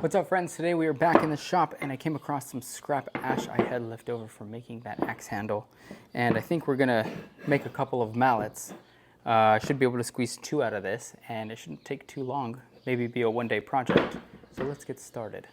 What's up, friends? Today we are back in the shop and I came across some scrap ash I had left over from making that axe handle, and I think we're gonna make a couple of mallets. I should be able to squeeze 2 out of this and it shouldn't take too long, maybe be a one-day project. So let's get started.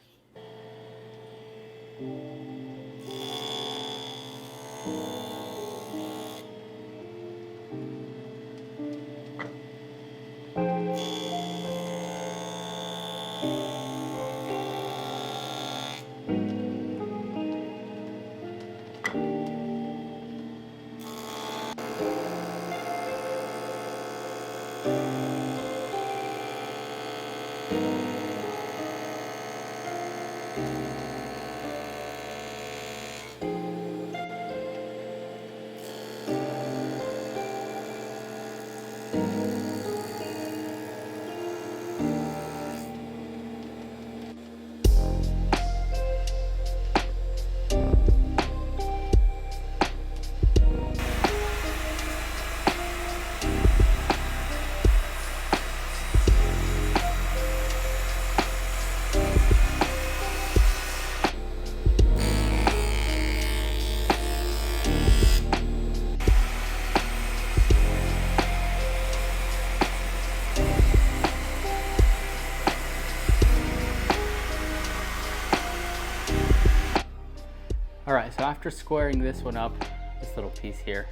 Alright, so after squaring this one up, this little piece here,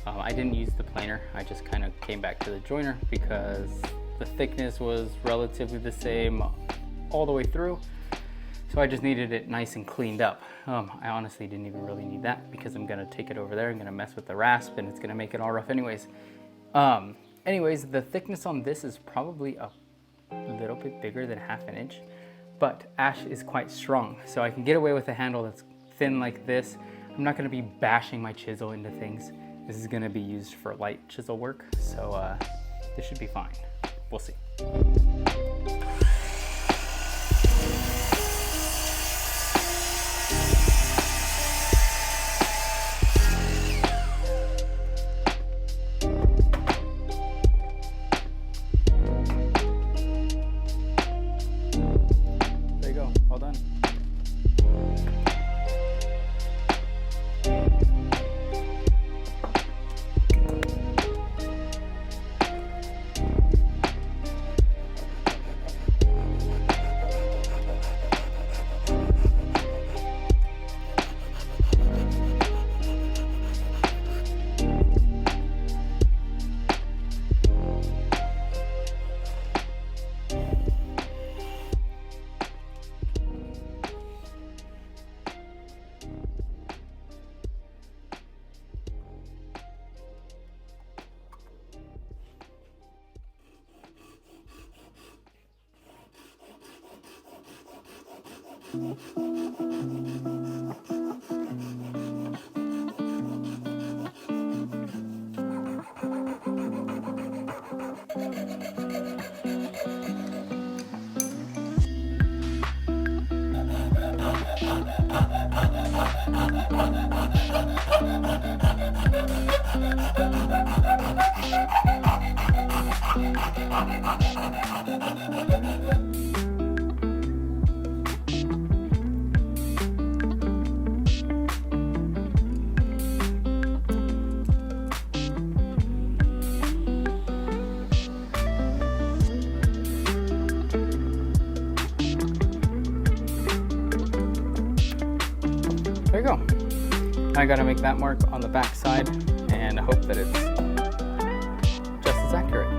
I didn't use the planer. I just kind of came back to the joiner because the thickness was relatively the same all the way through. So I just needed it nice and cleaned up. I honestly didn't even really need that because I'm gonna take it over there, I'm gonna mess with the rasp and it's gonna make it all rough anyways. Anyways, the thickness on this is probably a little bit bigger than 1/2 inch, but ash is quite strong. So I can get away with a handle that's thin like this. I'm not gonna be bashing my chisel into things. This is gonna be used for light chisel work. So this should be fine. We'll see. There you go, all done. There you go. I gotta make that mark on the back side and hope that it's just as accurate.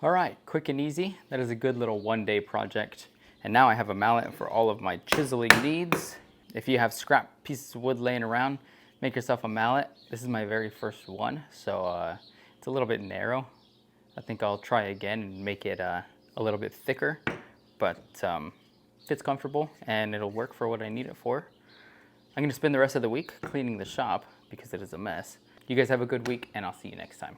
All right, quick and easy. That is a good little one-day project. And now I have a mallet for all of my chiseling needs. If you have scrap pieces of wood laying around, make yourself a mallet. This is my very first one, so it's a little bit narrow. I think I'll try again and make it a little bit thicker, but it's comfortable and it'll work for what I need it for. I'm gonna spend the rest of the week cleaning the shop because it is a mess. You guys have a good week and I'll see you next time.